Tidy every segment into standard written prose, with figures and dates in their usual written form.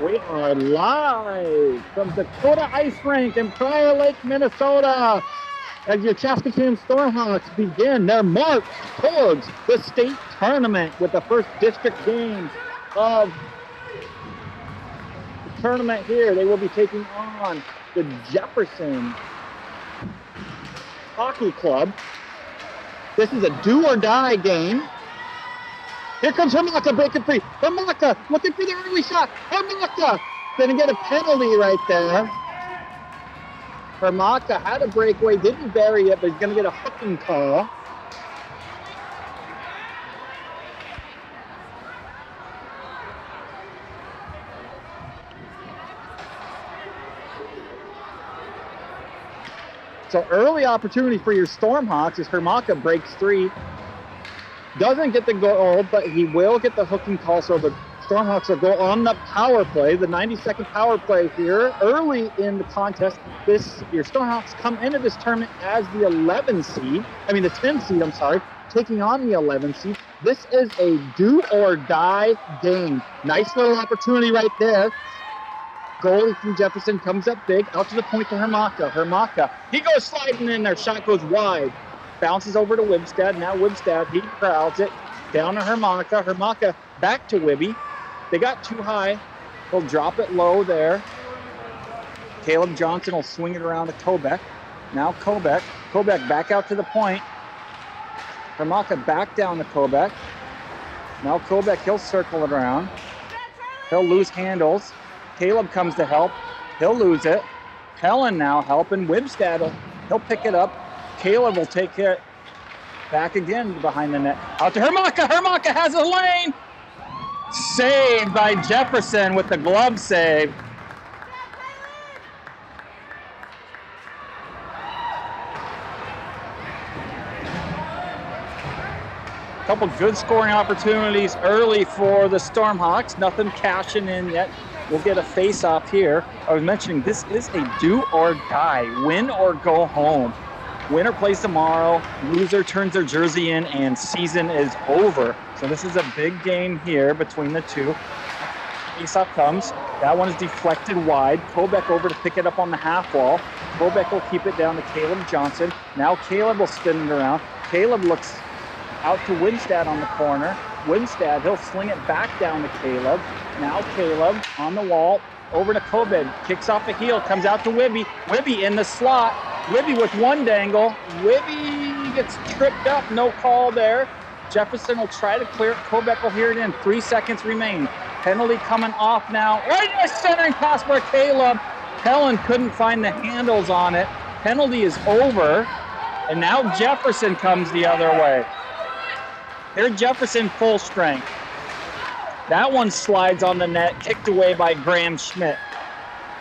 We are live from Dakota Ice Rink in Prior Lake, Minnesota, as your Saskatoon Stormhawks begin their march towards the state tournament with the first district games of the tournament here. They will be taking on the Jefferson Hockey Club. This is a do-or-die game. Here comes Hermaka breaking free. Hermaka looking for the early shot. Hermaka gonna get a penalty right there. Hermaka had a breakaway, didn't bury it, but he's gonna get a hooking call. So early opportunity for your Stormhawks as Hermaka breaks three. Doesn't get the goal, but he will get the hooking call, so the Stormhawks will go on the power play, the 90-second power play here. Early in the contest, your Stormhawks come into this tournament as the 10 seed, I'm sorry, taking on the 11 seed. This is a do-or-die game. Nice little opportunity right there. Goalie from Jefferson comes up big, out to the point to Hermaka. Hermaka, he goes sliding in there, shot goes wide. Bounces over to Wibstad. Now Wibstad, he crowds it. Down to Hermaka. Hermaka back to Wibby. They got too high. He'll drop it low there. Caleb Johnson will swing it around to Kobek. Now Kobek. Kobek back out to the point. Hermaka back down to Kobek. Now Kobek, he'll circle it around. He'll lose handles. Caleb comes to help. He'll lose it. Helen now helping. Wibstad, he'll pick it up. Caleb will take it back again behind the net. Out to Hermaka. Hermaka has a lane. Saved by Jefferson with the glove save. Couple good scoring opportunities early for the Stormhawks. Nothing cashing in yet. We'll get a face-off here. I was mentioning this is a do or die, win or go home. Winner plays tomorrow, loser turns their jersey in, and season is over. So this is a big game here between the two. Faceoff comes. That one is deflected wide. Kobek over to pick it up on the half wall. Kobek will keep it down to Caleb Johnson. Now Caleb will spin it around. Caleb looks out to Winstad on the corner. Winstad, he'll sling it back down to Caleb. Now Caleb on the wall. Over to Kobek. Kicks off the heel. Comes out to Wibby. Wibby in the slot. Wibby with one dangle. Wibby gets tripped up. No call there. Jefferson will try to clear it. Kobek will hear it in. 3 seconds remain. Penalty coming off now. Right in the centering pass for Caleb. Helen couldn't find the handles on it. Penalty is over. And now Jefferson comes the other way. Here Jefferson full strength. That one slides on the net, kicked away by Graham Schmidt.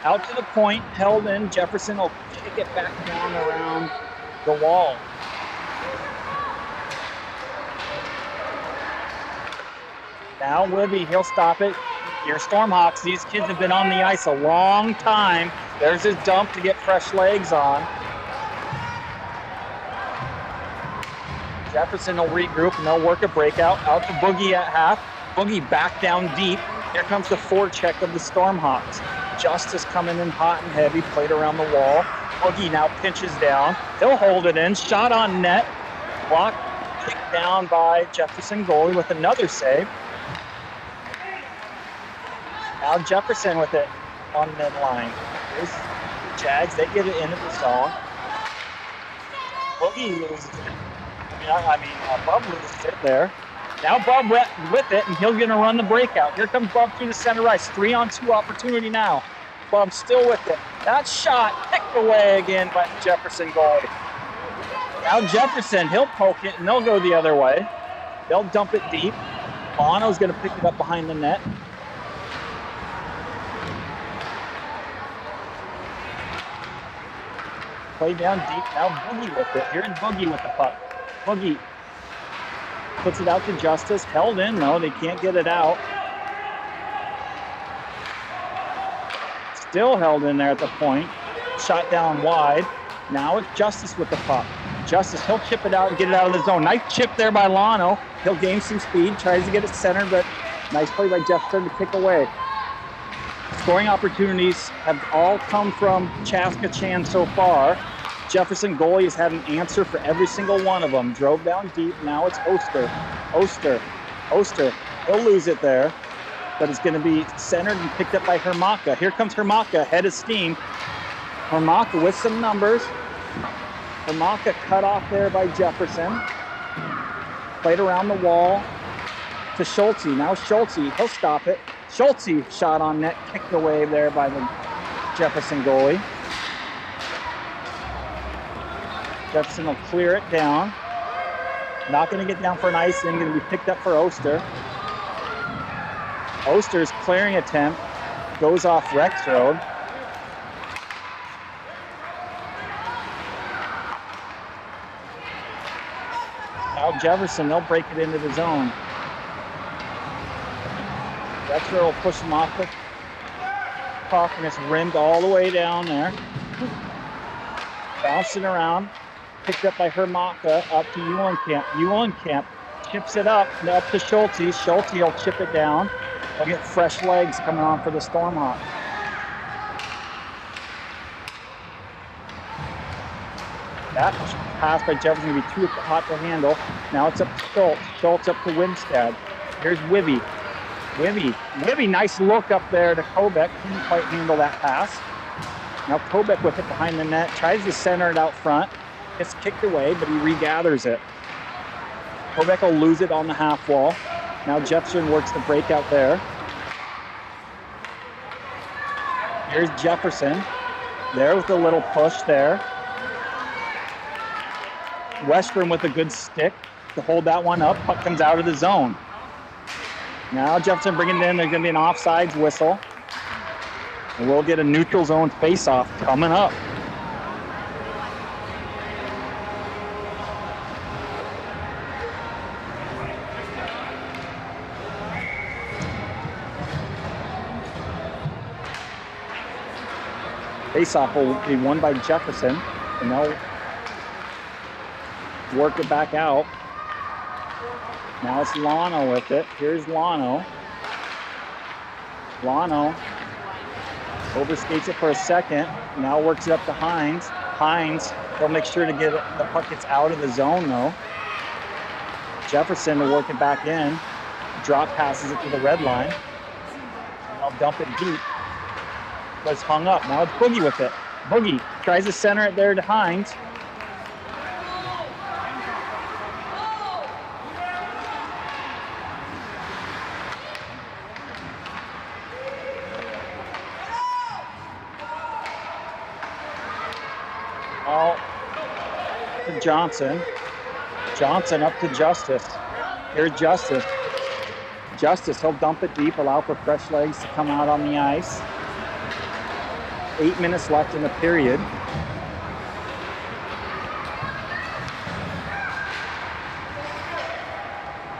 Out to the point, held in. Jefferson will kick it back down around the wall. Now Wibby, he'll stop it. Your Stormhawks, these kids have been on the ice a long time. There's his dump to get fresh legs on. Jefferson will regroup and they'll work a breakout. Out to Boogie at half. Boogie back down deep. Here comes the forecheck of the Stormhawks. Justice coming in hot and heavy, played around the wall. Boogie now pinches down. He'll hold it in. Shot on net. Block kicked down by Jefferson goalie with another save. Now Jefferson with it on midline. Here's the Jags. They get it into the zone. Boogie loses it. Bub loses it there. Now Bub with it, and he's going to run the breakout. Here comes Bub through the center ice. 3-on-2 opportunity now. Bub still with it. That shot kicked away again by the Jefferson goalie. Now Jefferson, he'll poke it, and they'll go the other way. They'll dump it deep. Bono's going to pick it up behind the net. Play down deep. Now Boogie with it. Here's Boogie with the puck. Boogie puts it out to Justice. Held in, though. They can't get it out. Still held in there at the point. Shot down wide. Now it's Justice with the puck. Justice, he'll chip it out and get it out of the zone. Nice chip there by Lano. He'll gain some speed. Tries to get it centered, but nice play by Jefferson to kick away. Scoring opportunities have all come from CCHA so far. Jefferson goalie has had an answer for every single one of them. Drove down deep. Now it's Oster. He'll lose it there, but it's going to be centered and picked up by Hermaka. Here comes Hermaka, head of steam. Hermaka with some numbers. Hermaka cut off there by Jefferson. Played around the wall to Schulte. Now Schulte, he'll stop it. Schulte shot on net, kicked away there by the Jefferson goalie. Jefferson will clear it down. Not going to get down for an icing, going to be picked up for Oster. Oster's clearing attempt goes off Rexroad. Now Jefferson, they'll break it into the zone. Rexroad will push him off the puck, and it's rimmed all the way down there. Bouncing around, picked up by Hermaka, up to Eulenkamp. Eulenkamp chips it up to Schulte. Schulte will chip it down. They'll get fresh legs coming on for the Stormhawks. That pass by Jefferson will be too hot to handle. Now it's up to Schultz. Schultz up to Winstead. Here's Wibby. Wibby, nice look up there to Kobek. Couldn't quite handle that pass. Now Kobek with it behind the net. Tries to center it out front. It's kicked away, but he regathers it. Kobek will lose it on the half wall. Now Jefferson works the breakout there. Here's Jefferson. There with a little push there. Western with a good stick to hold that one up. Puck comes out of the zone. Now Jefferson bringing it in. There's going to be an offsides whistle. And we'll get a neutral zone face-off coming up. Face-off will be won by Jefferson, and they'll work it back out. Now it's Lano with it. Here's Lano. Lano overskates it for a second. Now works it up to Hines. Hines, they'll make sure to get it, the puck gets out of the zone though. Jefferson to work it back in. Drop passes it to the red line. And they'll dump it deep. But it's hung up. Now it's Boogie with it. Boogie tries to center it there to Hines. Out to Johnson. Johnson up to Justice. Here's Justice. Justice, he'll dump it deep, allow for fresh legs to come out on the ice. 8 minutes left in the period.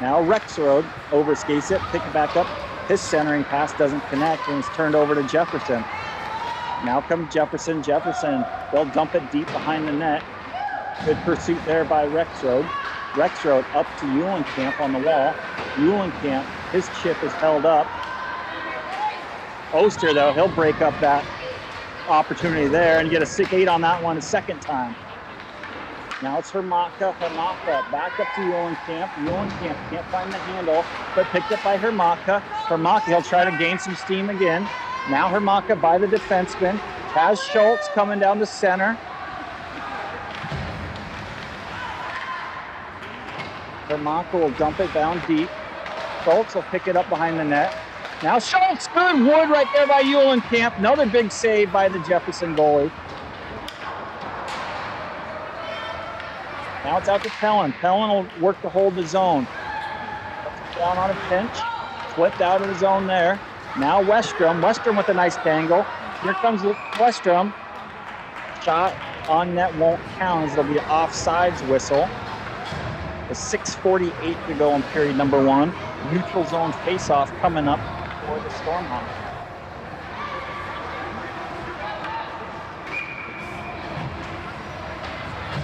Now Rexroad overskates it, pick it back up. His centering pass doesn't connect, and it's turned over to Jefferson. Now comes Jefferson. They'll dump it deep behind the net. Good pursuit there by Rexroad. Rexroad up to Eulenkamp on the wall. Eulenkamp, his chip is held up. Oster, though, he'll break up that opportunity there and get a 6-8 on that one a second time. Now it's Hermaka. Hermaka back up to Eulenkamp. Eulenkamp can't find the handle, but picked up by Hermaka. Hermaka, he'll try to gain some steam again. Now Hermaka by the defenseman. Has Schultz coming down the center. Hermaka will dump it down deep. Schultz will pick it up behind the net. Now Schultz, good wood right there by Eulenkamp. Another big save by the Jefferson goalie. Now it's out to Pellin. Pellin will work to hold the zone. Down on a pinch. Flipped out of the zone there. Now Westrom. Westrom with a nice tangle. Here comes Westrom. Shot on net won't count as it'll be an offsides whistle. With 6:48 to go in period number one. Neutral zone face-off coming up for the Stormhawks.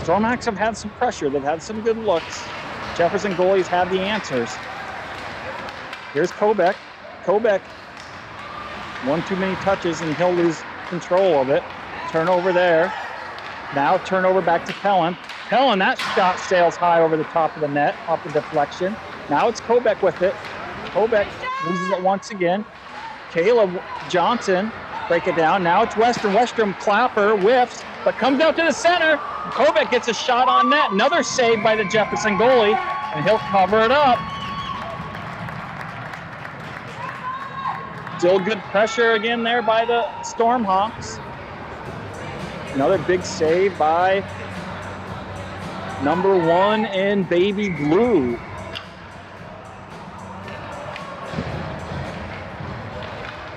Stormhawks have had some pressure. They've had some good looks. Jefferson goalies have the answers. Here's Kobek. Kobek One too many touches and he'll lose control of it. Turnover there. Now turnover back to Pellin. Pellin, that shot sails high over the top of the net, off the deflection. Now it's Kobeck with it. Kobeck loses it once again. Caleb Johnson, break it down. Now it's Westrom. Westrom Clapper whiffs, but comes out to the center. Kobeck gets a shot on net. Another save by the Jefferson goalie, and he'll cover it up. Still good pressure again there by the Stormhawks. Another big save by number 1 in baby blue.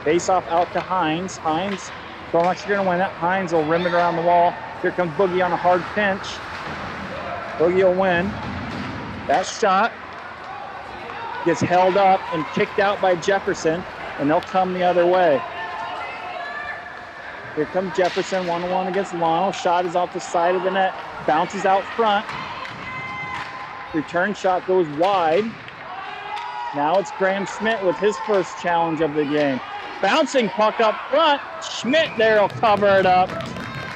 Face off out to Hines. Hines, Stormhawks are going to win it. Hines will rim it around the wall. Here comes Boogie on a hard pinch. Boogie will win. That shot gets held up and kicked out by Jefferson, and they'll come the other way. Here comes Jefferson, 1-on-1 against Lano. Shot is off the side of the net, bounces out front. Return shot goes wide. Now it's Graham Schmidt with his first challenge of the game. Bouncing puck up front. Schmidt there will cover it up.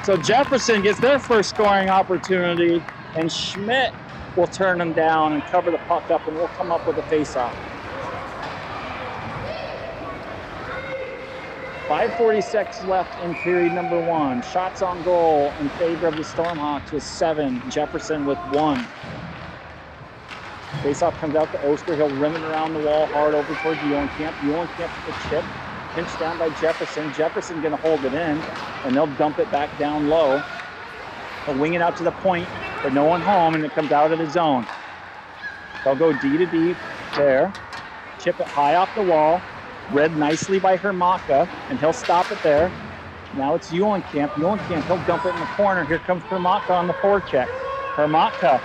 So Jefferson gets their first scoring opportunity, and Schmidt will turn them down and cover the puck up, and we'll come up with a face-off. 5:46 left in period number 1. Shots on goal in favor of the Stormhawks with 7. Jefferson with 1. Faceoff comes out to Oster. He'll rim it around the wall hard over towards Eulenkamp. Eulenkamp with a chip. Pinched down by Jefferson. Jefferson going to hold it in, and they'll dump it back down low. They'll wing it out to the point, but no one home, and it comes out of the zone. They'll go D to D there. Chip it high off the wall. Read nicely by Hermaka, and he'll stop it there. Now it's Eulenkamp. Eulenkamp, he'll dump it in the corner. Here comes Hermaka on the forecheck. Hermaka.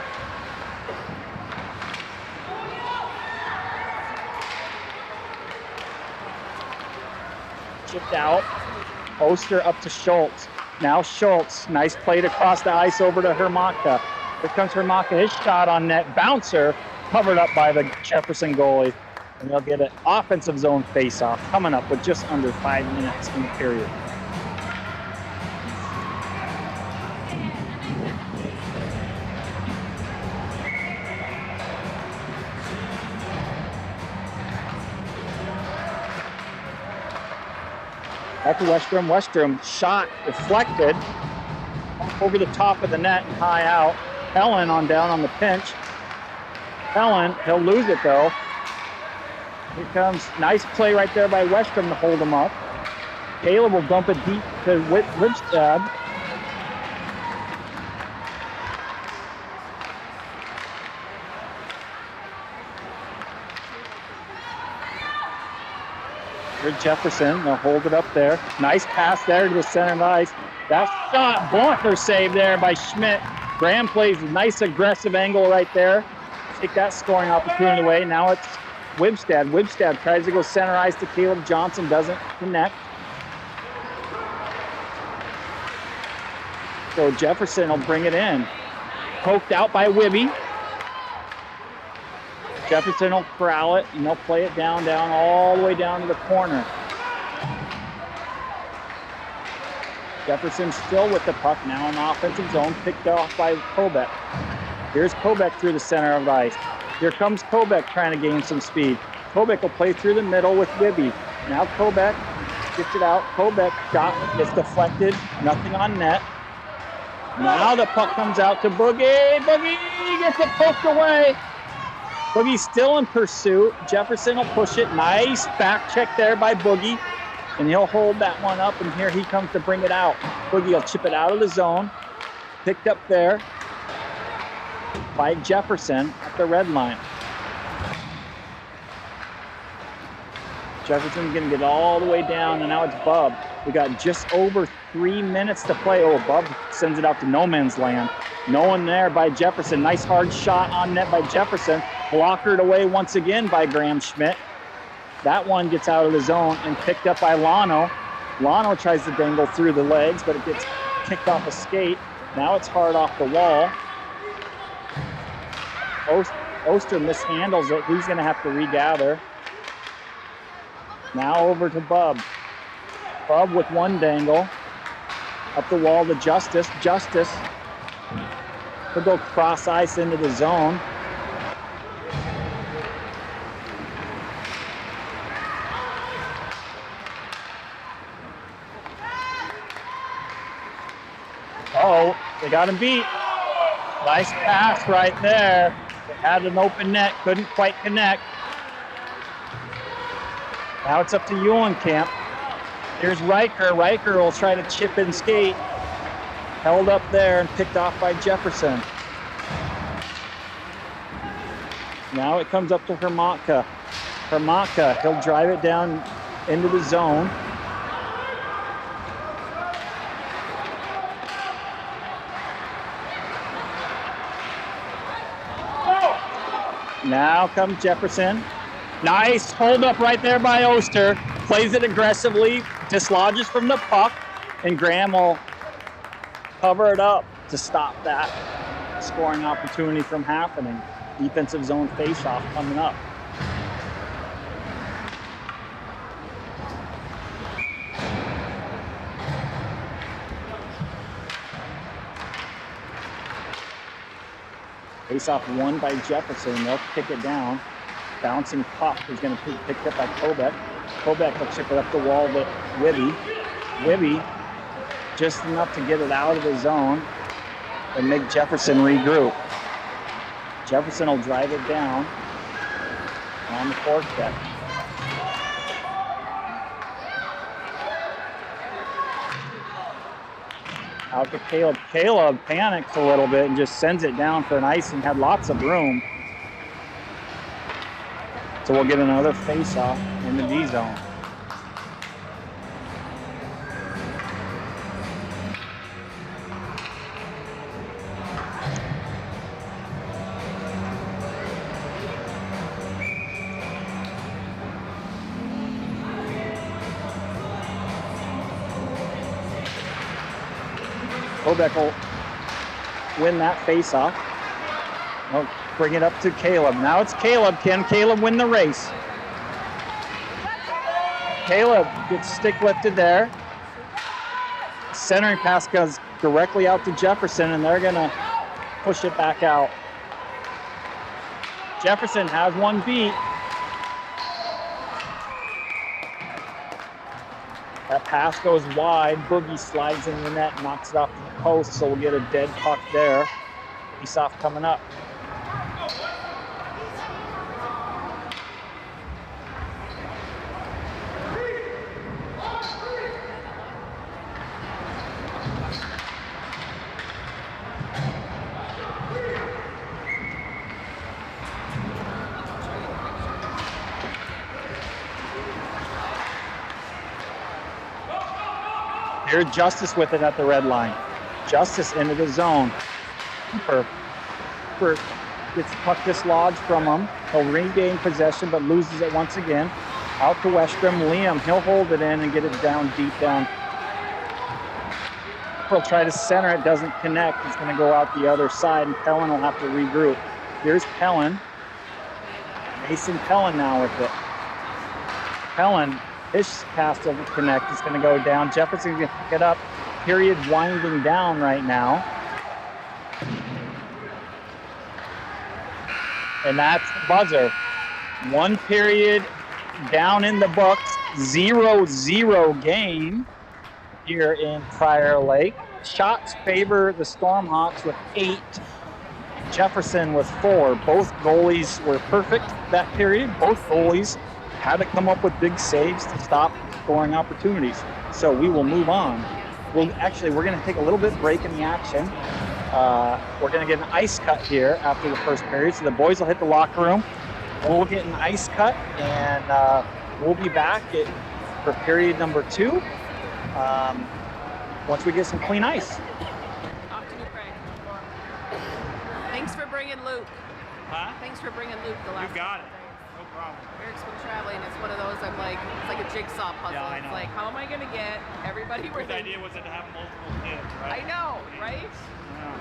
Chipped out. Oster up to Schultz. Now Schultz. Nice play across the ice over to Hermaka. Here comes Hermaka. His shot on net. Bouncer covered up by the Jefferson goalie. And they'll get an offensive zone face-off coming up with just under 5 minutes in the period. Back to Westrom. Westrom shot deflected over the top of the net and high out. Pellin on down on the pinch. Pellin, he'll lose it though. Here comes nice play right there by Westrom to hold him up. Caleb will dump it deep to Libstad. Here's Jefferson. They'll hold it up there. Nice pass there to the center of the ice. That shot, bunker save there by Schmidt. Graham plays a nice aggressive angle right there. Take that scoring opportunity away. Now it's Wibstad. Wibstad tries to go center ice to Caleb Johnson, doesn't connect. So Jefferson will bring it in. Poked out by Wibby. Jefferson will corral it, and they'll play it down, all the way down to the corner. Jefferson still with the puck, now in the offensive zone, picked off by Kobeck. Here's Kobeck through the center of the ice. Here comes Kobeck trying to gain some speed. Kobeck will play through the middle with Wibby. Now Kobeck gets it out. Kobeck shot gets deflected, nothing on net. Now the puck comes out to Boogie. Boogie gets it poked away. Boogie's still in pursuit. Jefferson will push it. Nice back check there by Boogie. And he'll hold that one up, and here he comes to bring it out. Boogie will chip it out of the zone. Picked up there by Jefferson at the red line. Jefferson's going to get all the way down, and now it's Bub. We got just over 3 minutes to play. Oh, Bub sends it out to no man's land. No one there by Jefferson. Nice hard shot on net by Jefferson. Blockered away once again by Graham Schmidt. That one gets out of the zone and picked up by Lano. Lano tries to dangle through the legs, but it gets kicked off a skate. Now it's hard off the wall. Oster mishandles it. He's going to have to regather. Now over to Bub. Bub with one dangle. Up the wall to Justice. Justice. He'll go cross ice into the zone. Oh, they got him beat. Nice pass right there. They had an open net, couldn't quite connect. Now it's up to Eulenkamp. Here's Riker. Riker will try to chip and skate. Held up there and picked off by Jefferson. Now it comes up to Hermatka. Hermatka, he'll drive it down into the zone. Now comes Jefferson. Nice hold up right there by Oster. Plays it aggressively, dislodges from the puck, and Graham will cover it up to stop that scoring opportunity from happening. Defensive zone faceoff coming up. Face-off won by Jefferson. They'll kick it down. Bouncing puck is going to be picked up by Kobek. Kobek will chip it up the wall to Wibby. Wibby, just enough to get it out of the zone and make Jefferson regroup. Jefferson will drive it down on the forecheck. Out to Caleb. Caleb panics a little bit and just sends it down for an icing. Had lots of room. So we'll get another face-off in the D zone. Kobek will win that face-off. He'll bring it up to Caleb. Now it's Caleb. Can Caleb win the race? Caleb gets stick lifted there. Centering pass goes directly out to Jefferson, and they're going to push it back out. Jefferson has one beat. That pass goes wide. Boogie slides in the net, knocks it off the post, so we'll get a dead puck there. Face-off coming up. Here's Justice with it at the red line. Justice into the zone. Cooper gets the puck dislodged from him. He'll regain possession, but loses it once again. Out to Westrom. Liam, he'll hold it in and get it down deep down. He'll try to center it, doesn't connect. It's going to go out the other side, and Pellin will have to regroup. Here's Pellin. Mason Pellin now with it. Pellin, his pass doesn't connect. It's going to go down. Jefferson's going to pick it up. Period winding down right now. And that's the buzzer. One period down in the books. 0-0 game here in Prior Lake. Shots favor the Stormhawks with 8. Jefferson with 4. Both goalies were perfect that period. Both goalies had to come up with big saves to stop scoring opportunities. So we will move on. We're going to take a little bit break in the action. We're going to get an ice cut here after the first period. So the boys will hit the locker room. We'll get an ice cut, and we'll be back for period number 2 once we get some clean ice. Off to you, Craig. Thanks for bringing Luke. Huh? Thanks for bringing Luke the last You got it. couple days. No problem. Eric's been traveling. It's one of those I'm like, it's like a jigsaw puzzle. Yeah, I know. It's like, how am I going to get everybody where The they... idea was to have multiple kids, right? I know, right? Yeah.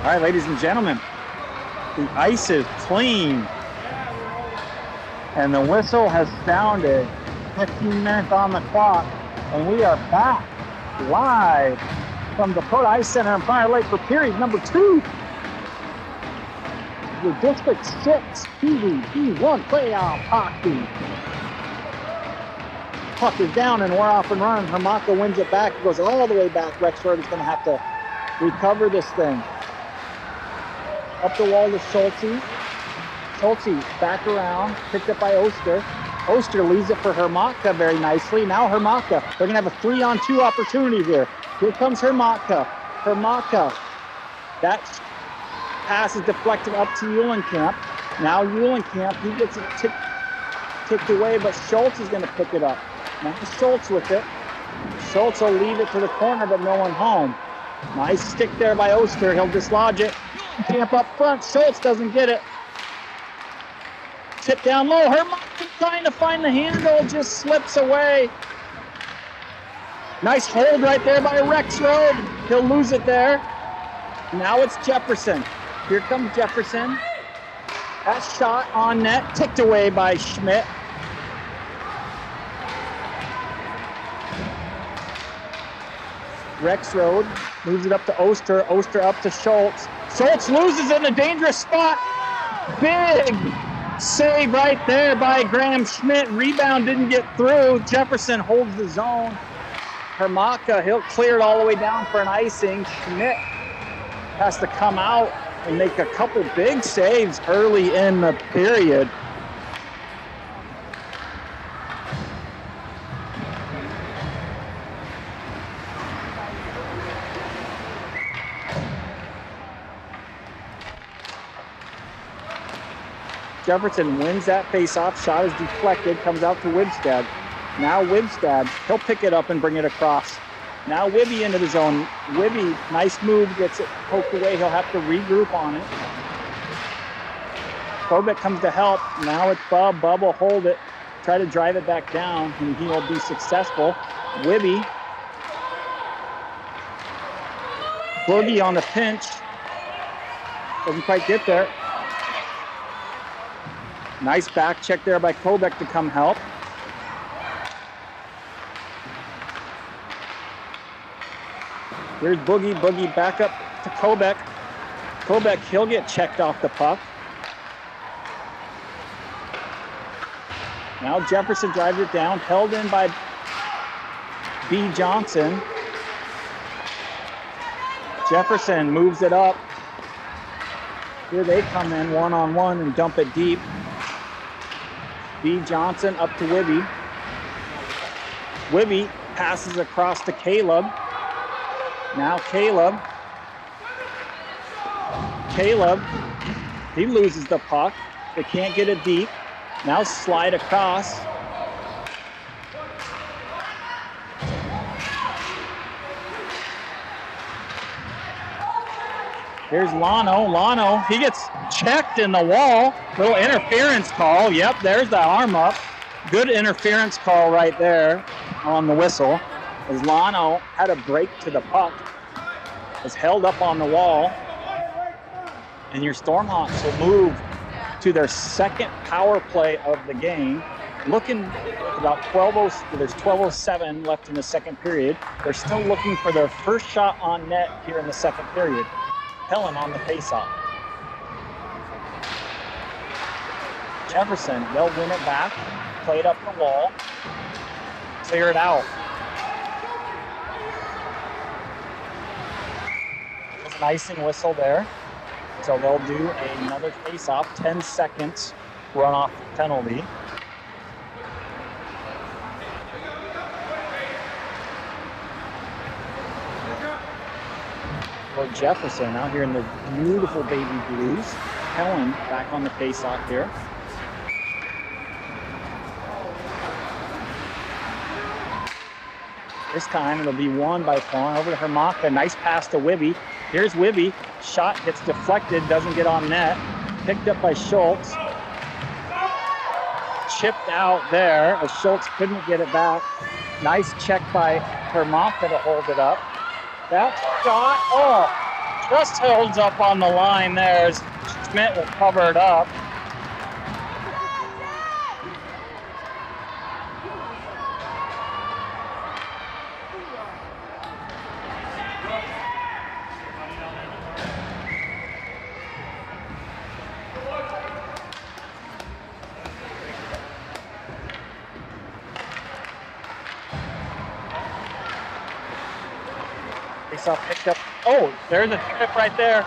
right, ladies and gentlemen, the ice is clean. And the whistle has sounded. 15 minutes on the clock. And we are back live from the Dakota Ice Center in Fire Lake for period number 2. The District 6 PVD1 playoff hockey. Puck is down and we're off and running. Hermaka wins it back. It goes all the way back. Rex Road is going to have to recover this thing. Up the wall to Schulte. Schulte back around. Picked up by Oster. Oster leaves it for Hermaka very nicely. Now Hermaka. They're going to have a 3-on-2 opportunity here. Here comes Hermaka. Hermaka. That pass is deflected up to Eulenkamp. Now Eulenkamp, he gets it tipped away, but Schultz is going to pick it up. Now Schultz with it. Schultz will leave it to the corner, but no one home. Nice stick there by Oster. He'll dislodge it. Camp up front. Schultz doesn't get it. Tip down low. Hermaka trying to find the handle, just slips away. Nice hold right there by Rex Road. He'll lose it there. Now it's Jefferson. Here comes Jefferson. That shot on net, ticked away by Schmidt. Rex Road moves it up to Oster. Oster up to Schultz. Schultz loses in a dangerous spot. Big save right there by Graham Schmidt. Rebound didn't get through. Jefferson holds the zone. Hermaka, he'll clear it all the way down for an icing. Schmidt has to come out and make a couple big saves early in the period. Jefferson wins that face-off. Shot is deflected, comes out to Wibstad. Now Wibstad, he'll pick it up and bring it across. Now Wibby into the zone. Wibby, nice move, gets it poked away. He'll have to regroup on it. Kobek comes to help. Now it's Bub. Bub will hold it, try to drive it back down, and he will be successful. Wibby. Boogie on the pinch. Doesn't quite get there. Nice back check there by Kobek to come help. Here's Boogie. Boogie back up to Kobek. Kobek, he'll get checked off the puck. Now Jefferson drives it down, held in by B. Johnson. Jefferson moves it up. Here they come in one-on-one and dump it deep. B. Johnson up to Wibby. Wibby passes across to Caleb. Now Caleb. Caleb, he loses the puck. They can't get it deep. Now slide across. Here's Lano. Lano, he gets checked in the wall. Little interference call. Yep, there's the arm up. Good interference call right there on the whistle. As Lano had a break to the puck. Was held up on the wall. And your Stormhawks will move to their second power play of the game. Looking about there's 12:07 left in the second period. They're still looking for their first shot on net here in the second period. Helen on the faceoff. Jefferson, they'll win it back. Play it up the wall. Clear it out. There's an icing whistle there. So they'll do another faceoff. 10 seconds run off penalty. For Jefferson out here in the beautiful baby blues. Helen back on the face-off here. This time it'll be won by Fawn over to Hermaka. Nice pass to Wibby. Here's Wibby. Shot gets deflected, doesn't get on net. Picked up by Schultz. Chipped out there as Schultz couldn't get it back. Nice check by Hermaka to hold it up. That shot, just holds up on the line there as Schmidt will cover it up. Face-off picked up. Oh, there's a trip right there.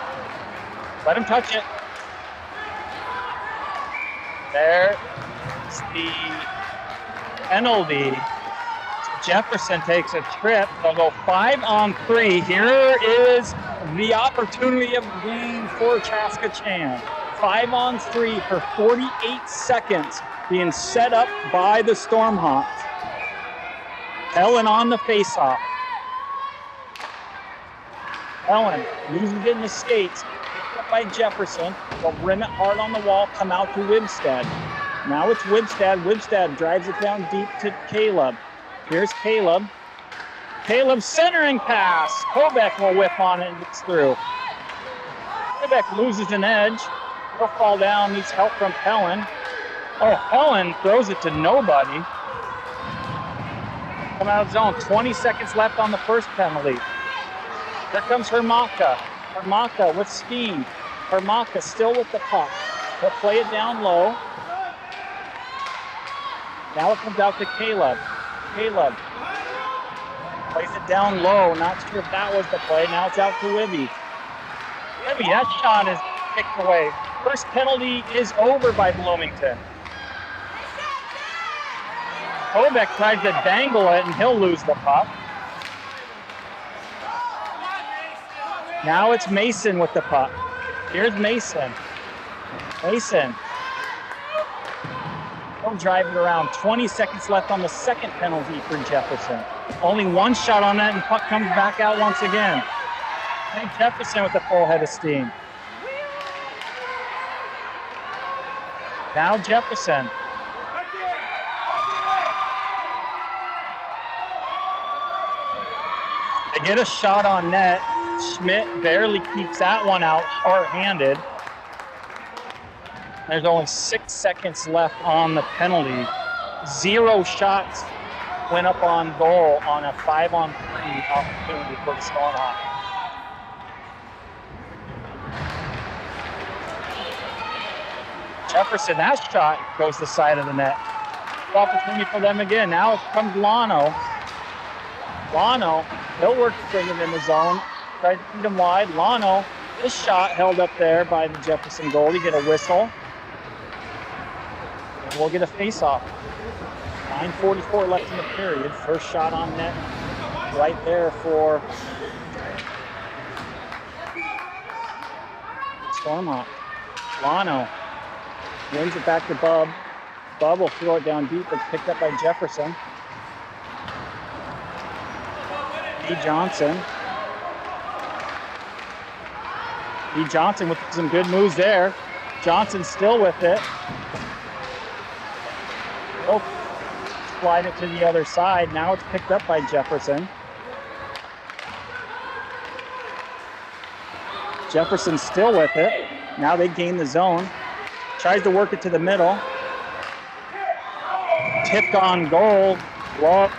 Let him touch it. There's the penalty. Jefferson takes a trip. They'll go 5-on-3. Here is the opportunity of the game for CCHA. 5-on-3 for 48 seconds being set up by the Stormhawks. Ellen on the face-off. Ellen loses it in the skates. Picked up by Jefferson. They'll rim it hard on the wall, come out to Wibstad. Now it's Wibstad. Wibstad drives it down deep to Caleb. Here's Caleb. Caleb's centering pass. Kobeck will whip on it and gets through. Kobeck loses an edge. He'll fall down, needs help from Helen. Oh, Helen throws it to nobody. Come out of zone. 20 seconds left on the first penalty. Here comes Hermaka. Hermaka with speed. Hermaka still with the puck. He'll play it down low. Now it comes out to Caleb. Caleb plays it down low. Not sure if that was the play. Now it's out to Wibby. Wibby, that shot is kicked away. First penalty is over by Bloomington. Kobeck tries to dangle it and he'll lose the puck. Now it's Mason with the puck. Here's Mason. Mason. He'll drive it around. 20 seconds left on the second penalty for Jefferson. Only one shot on that and puck comes back out once again. And Jefferson with the full head of steam. Now Jefferson. They get a shot on net. Schmidt barely keeps that one out, hard-handed. There's only 6 seconds left on the penalty. 0 shots went up on goal on a 5-on-3 opportunity for the Stormhawks. Jefferson, that shot goes to the side of the net. Opportunity for them again. Now it comes Lano. Lano, he'll work to bring it in the zone. Tries to feed him wide. Lano, this shot held up there by the Jefferson goalie. Get a whistle. And we'll get a face-off. 9:44 left in the period. First shot on net right there for Stormhawk. Lano wins it back to Bub. Bub will throw it down deep. It's picked up by Jefferson. E. Johnson. E. Johnson with some good moves there. Johnson still with it. Oh, slide it to the other side. Now it's picked up by Jefferson. Jefferson still with it. Now they gain the zone. Tries to work it to the middle. Tipped on goal. Well,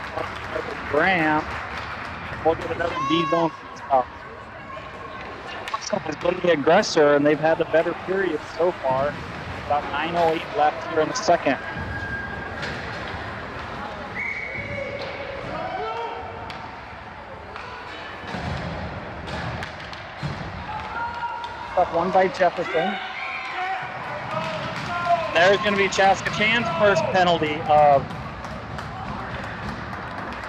Graham. We'll get another D zone. Has been the aggressor, and they've had the better period so far. About 9:08 left here in the second. Up one by Jefferson. There's going to be CCHA's first penalty of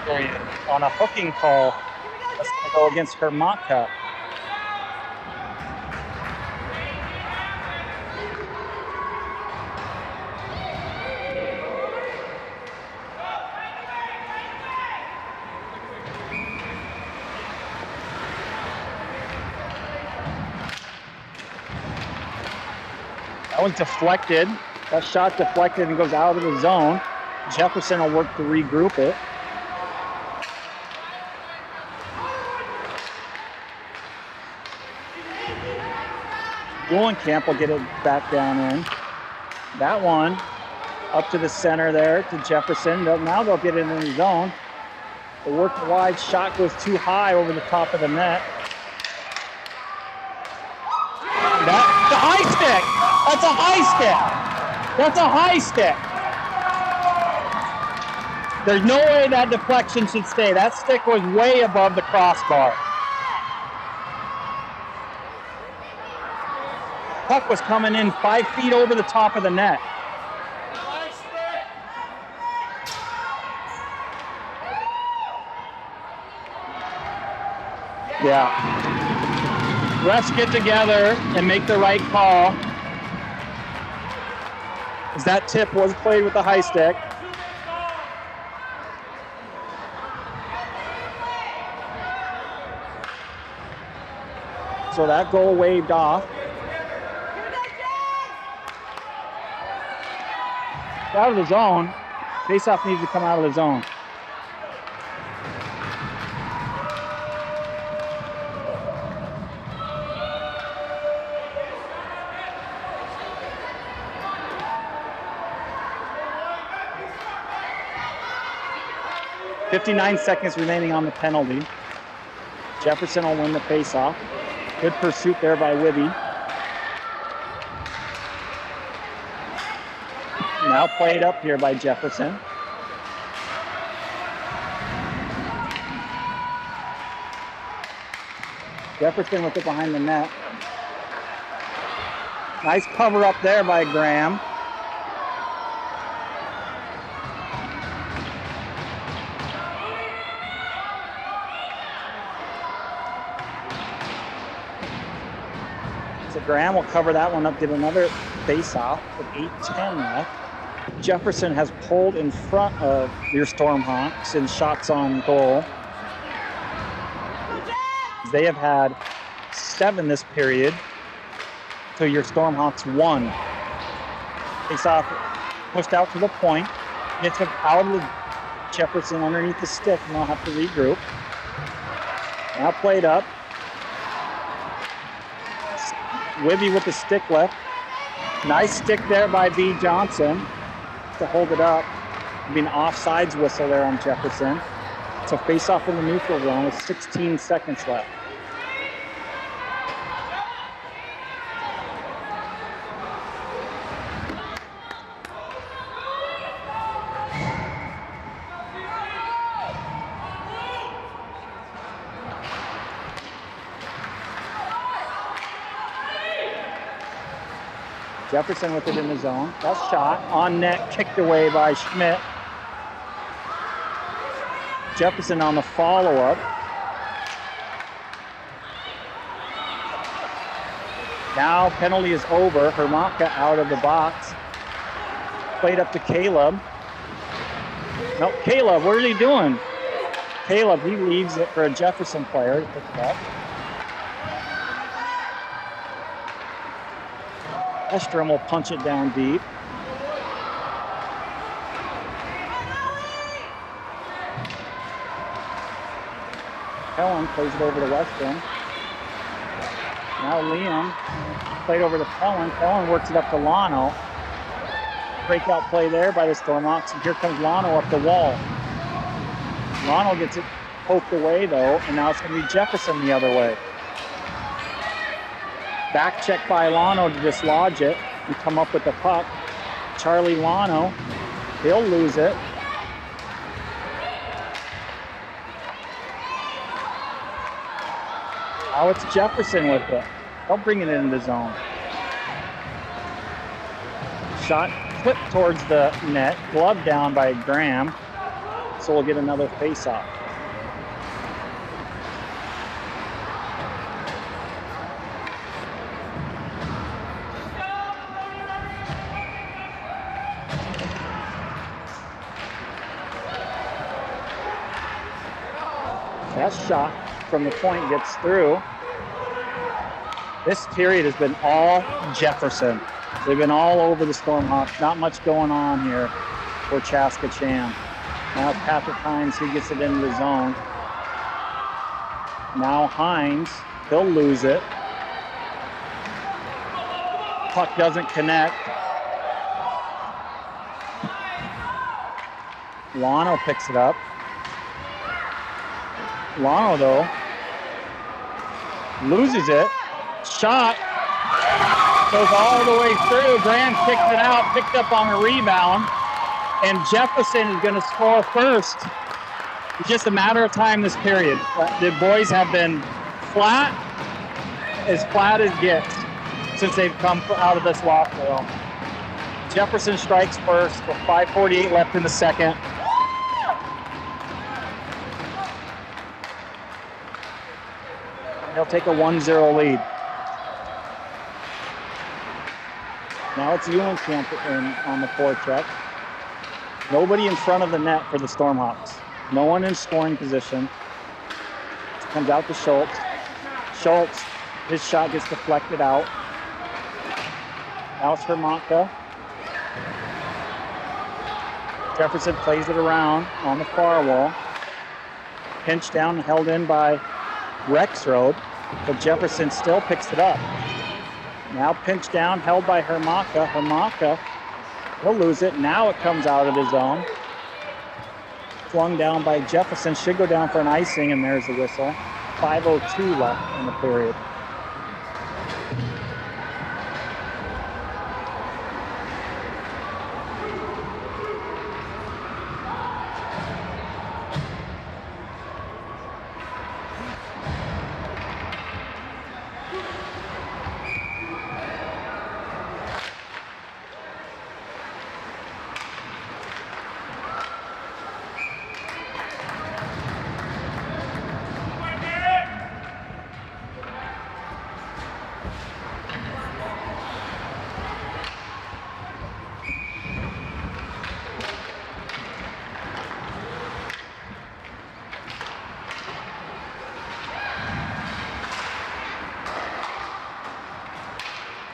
period on a hooking call. That's going to go against Hermaka. That one's deflected. That shot deflected and goes out of the zone. Jefferson will work to regroup it. Camp will get it back down in. That one up to the center there to Jefferson. Now they'll get it in the zone. The work wide shot goes too high over the top of the net. That's a high stick. That's a high stick. That's a high stick. There's no way that deflection should stay. That stick was way above the crossbar. Puck was coming in 5 feet over the top of the net. Yeah. Refs get together and make the right call. As that tip was played with the high stick. So that goal waved off. Out of the zone. Faceoff needs to come out of the zone. .59 seconds remaining on the penalty. Jefferson will win the faceoff. Good pursuit there by Wibby. Now played up here by Jefferson. Jefferson with it behind the net. Nice cover up there by Graham. So Graham will cover that one up, get another face-off with 8:10 left. Jefferson has pulled in front of your Stormhawks in shots on goal. They have had 7 this period to your Stormhawks 1. Face-off pushed out to the point. Gets it out of the Jefferson underneath the stick, and they'll have to regroup. Now played up. Wibby with the stick left. Nice stick there by B. Johnson to hold it up. There'll be an offsides whistle there on Jefferson. It's a face-off in the neutral zone with 16 seconds left. Jefferson with it in the zone. That shot on net, kicked away by Schmidt. Jefferson on the follow-up. Now penalty is over. Hermanka out of the box. Played up to Caleb. No, Caleb, what is he doing? Caleb, he leaves it for a Jefferson player to pick it up. Estrom will punch it down deep. Helen plays it over to Western. Now Liam played over to Helen. Helen works it up to Lano. Breakout play there by the Stormhawks, and here comes Lano up the wall. Lano gets it poked away though, and now it's going to be Jefferson the other way. Back check by Lano to dislodge it and come up with the puck. Charlie Lano, he'll lose it. Now it's Jefferson with it. They'll bring it into the zone. Shot flipped towards the net, glove down by Graham. So we'll get another face-off. That shot from the point gets through. This period has been all Jefferson. They've been all over the Stormhawks. Not much going on here for CCHA. Now Patrick Hines, he gets it into the zone. Now Hines, he'll lose it. Puck doesn't connect. Lano picks it up. Lano, though, loses it. Shot goes all the way through. Graham kicks it out, picked up on a rebound. And Jefferson is going to score first. It's just a matter of time this period. The boys have been flat as gets since they've come out of this locker room. Jefferson strikes first with 5:48 left in the second. They'll take a 1-0 lead. Now it's Eulenkamp on the forecheck. Nobody in front of the net for the Stormhawks. No one in scoring position. Comes out to Schultz. Schultz, his shot gets deflected out. Now it's Hermanka. Jefferson plays it around on the far wall. Pinched down, held in by Rexroad, but Jefferson still picks it up. Now pinched down, held by Hermanka. Hermanka will lose it. Now it comes out of the zone. Flung down by Jefferson. Should go down for an icing, and there's the whistle. 5:02 left in the period.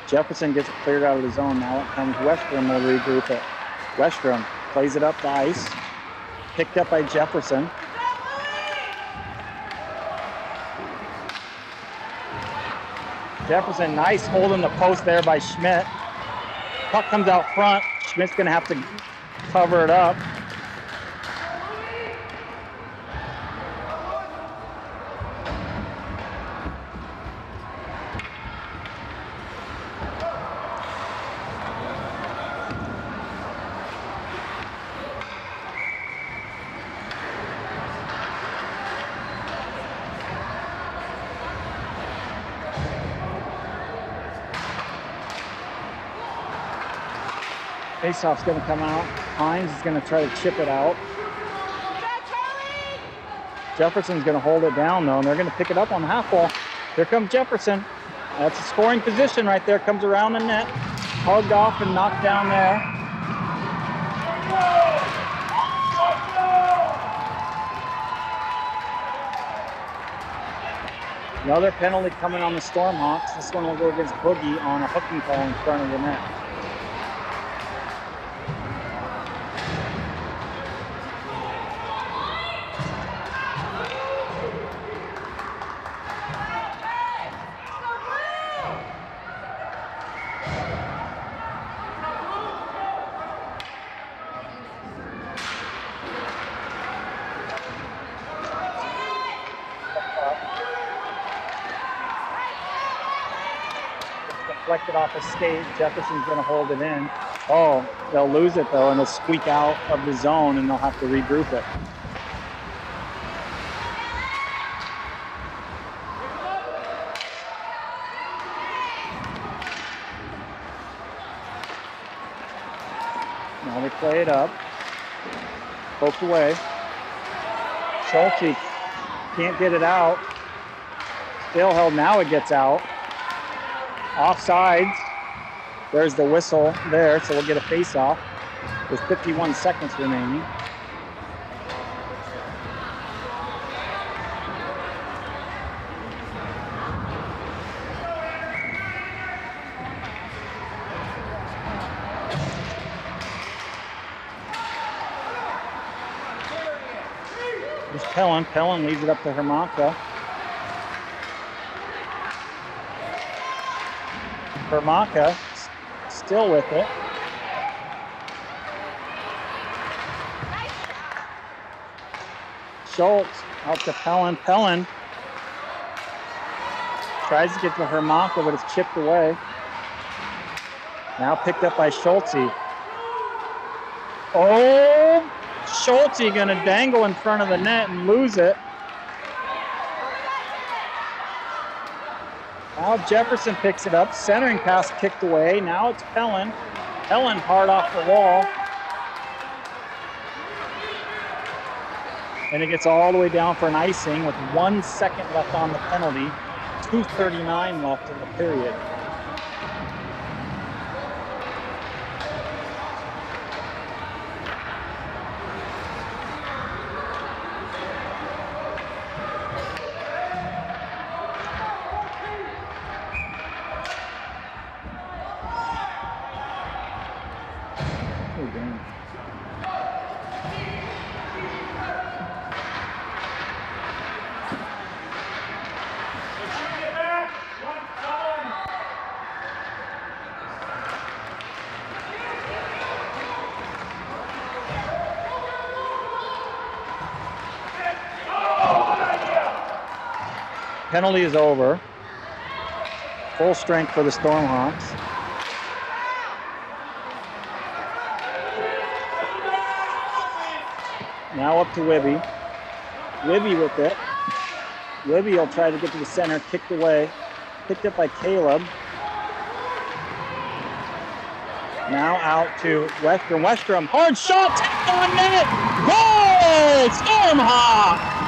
Jefferson gets it cleared out of the zone. Now it comes Westrom will regroup it. Westrom plays it up the ice. Picked up by Jefferson. Jefferson, nice holding the post there by Schmidt. Puck comes out front. Schmidt's going to have to cover it up. Faceoff's going to come out. Hines is going to try to chip it out. Jefferson's going to hold it down, though, and they're going to pick it up on the half wall. Here comes Jefferson. That's a scoring position right there. Comes around the net. Hugged off and knocked down there. Another penalty coming on the Stormhawks. This one will go against Boogie on a hooking call in front of the net. Deflected off a skate. Jefferson's going to hold it in. Oh, they'll lose it though, and it'll squeak out of the zone, and they'll have to regroup it. Now they play it up. Poked away. Schulte can't get it out. Still held. Now it gets out. Offsides. There's the whistle there, so we'll get a face-off with 51 seconds remaining. There's Pellin. Pellin leaves it up to Hermanka. Hermanka still with it. Schultz out to Pellin. Pellin tries to get to Hermaka, but it's chipped away. Now picked up by Schultz. Oh, Schultz gonna dangle in front of the net and lose it. Now Jefferson picks it up. Centering pass kicked away. Now it's Pellin. Pellin hard off the wall. And it gets all the way down for an icing with 1 second left on the penalty. 2:39 left in the period. Penalty is over. Full strength for the Stormhawks. Now up to Wibby. Wibby with it. Wibby will try to get to the center, kicked away. Picked up by Caleb. Now out to Westrom. Westrom, hard shot, tapped on net. Goal! Stormhawk!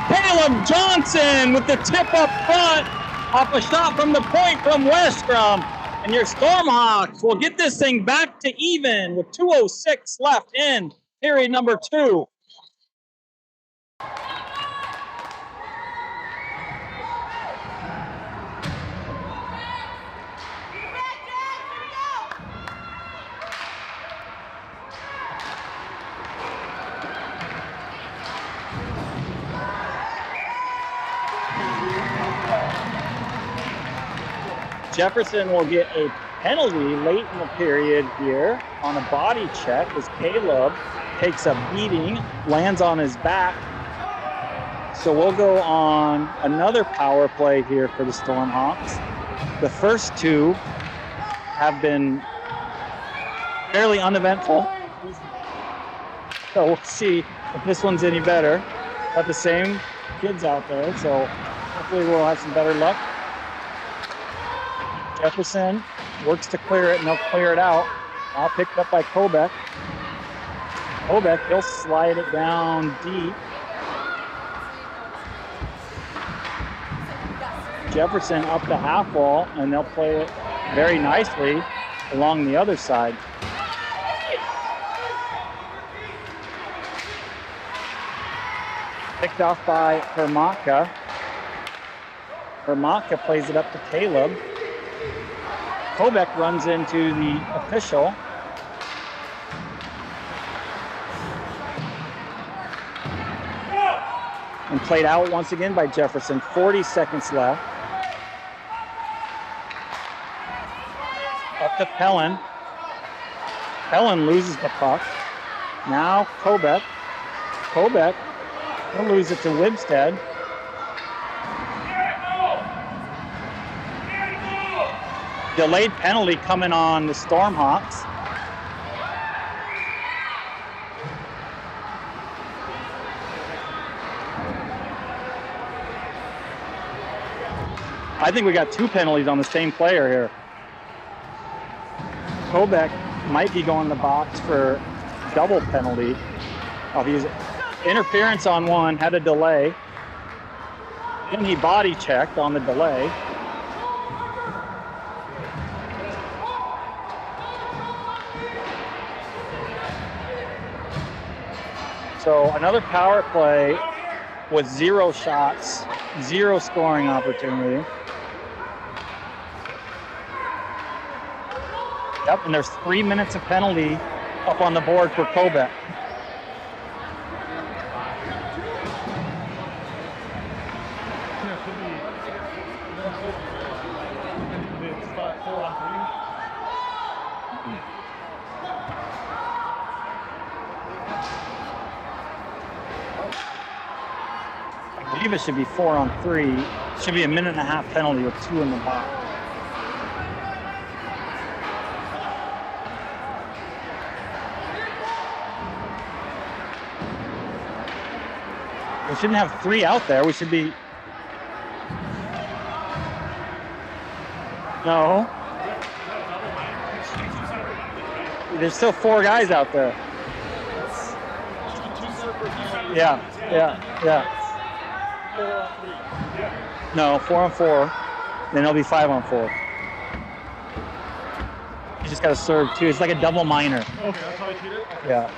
Caleb Johnson with the tip up front off a shot from the point from Westrom. And your Stormhawks will get this thing back to even with 2:06 left in period number 2. Jefferson will get a penalty late in the period here on a body check as Caleb takes a beating, lands on his back. So we'll go on another power play here for the Stormhawks. The first two have been fairly uneventful. So we'll see if this one's any better. Got the same kids out there, so hopefully we'll have some better luck. Jefferson works to clear it, and they'll clear it out. Now picked up by Kobek. Kobek, he'll slide it down deep. Jefferson up the half wall, and they'll play it very nicely along the other side. Picked off by Hermaka. Hermaka plays it up to Caleb. Kobek runs into the official. And played out once again by Jefferson. 40 seconds left. Up to Pellin. Pellin loses the puck. Now Kobek. Kobek will lose it to Wibstead. Delayed penalty coming on the Stormhawks. I think we got 2 penalties on the same player here. Kobek might be going to the box for double penalty. He's interference on one, had a delay. Then he body checked on the delay. So another power play with 0 shots, 0 scoring opportunity. Yep, and there's 3 minutes of penalty up on the board for Kobek. believe it should be 4 on 3. Should be a 1.5-minute penalty with 2 in the box. We shouldn't have 3 out there. We should be. No. There's still 4 guys out there. Yeah. No, 4 on 4. Then it'll be 5 on 4. You just got to serve 2. It's like a double minor. Okay, that's how I treat it? Yeah.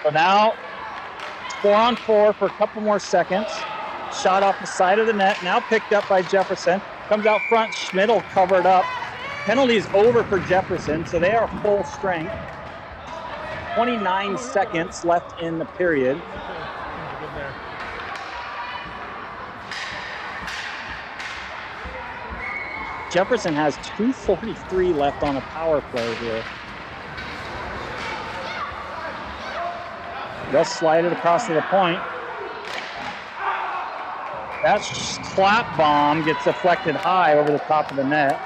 So now, 4 on 4 for a couple more seconds. Shot off the side of the net, now picked up by Jefferson. Comes out front, Schmidt will cover it up. Penalty is over for Jefferson, so they are full strength. 29 seconds left in the period. Jefferson has 2:43 left on a power play here. They'll slide it across to the point. That slap bomb gets deflected high over the top of the net.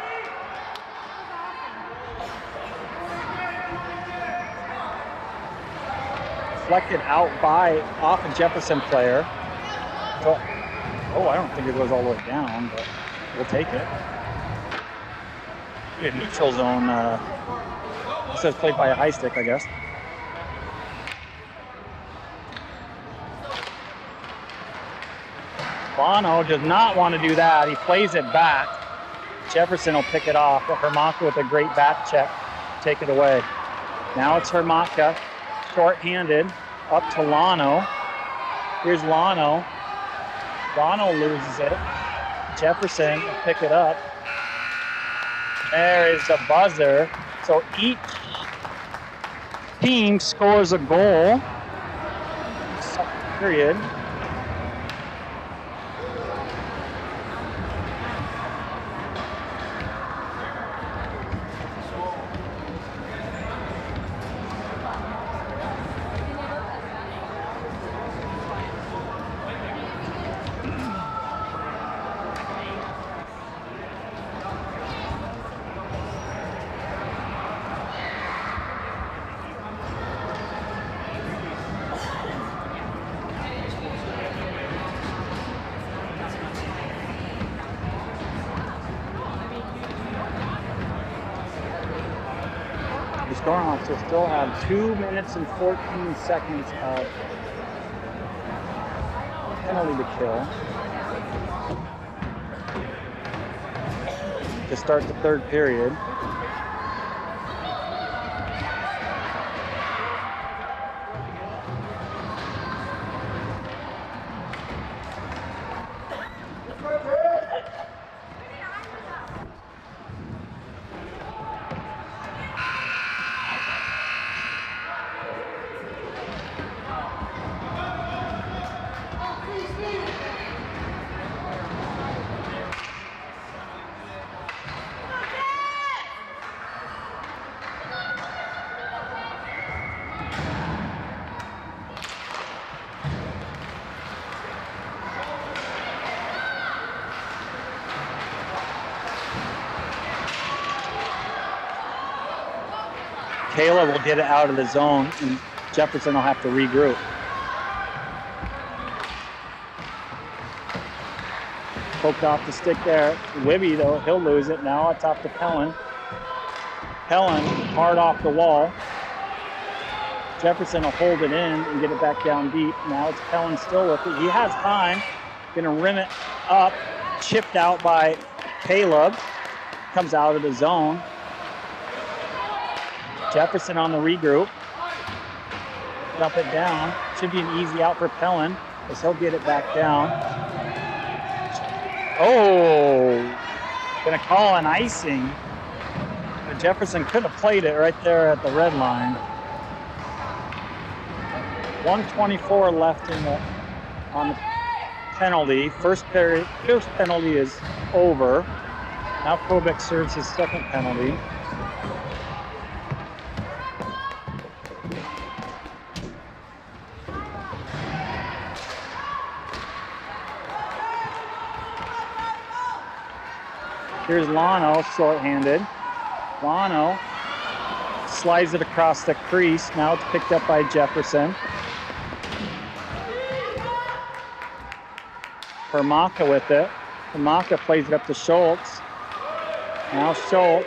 Deflected out by off a Jefferson player. So, I don't think it goes all the way down, but we'll take it. Yeah, neutral zone. It says played by a high stick, I guess. Bono does not want to do that. He plays it back. Jefferson will pick it off. Hermaka with a great back check. Take it away. Now it's Hermaka. Short-handed. Up to Lano. Here's Lano. Lano loses it. Jefferson will pick it up. There is a buzzer. So each team scores a goal. Period. Stormhawks will still have 2 minutes and 14 seconds of penalty to kill to start the third period. Caleb will get it out of the zone, and Jefferson will have to regroup. Poked off the stick there. Wibby, though, he'll lose it. Now it's off to Pellin. Pellin, hard off the wall. Jefferson will hold it in and get it back down deep. Now it's Pellin still with it. He has time. Gonna rim it up. Chipped out by Caleb. Comes out of the zone. Jefferson on the regroup. Dump it down. Should be an easy out for Pellin, as he'll get it back down. Oh, gonna call an icing. But Jefferson could have played it right there at the red line. 1:24 left on the penalty. First penalty is over. Now Kobik serves his second penalty. Here's Lano, short-handed. Lano slides it across the crease. Now it's picked up by Jefferson. Hermaka with it. Hermaka plays it up to Schultz. Now Schultz.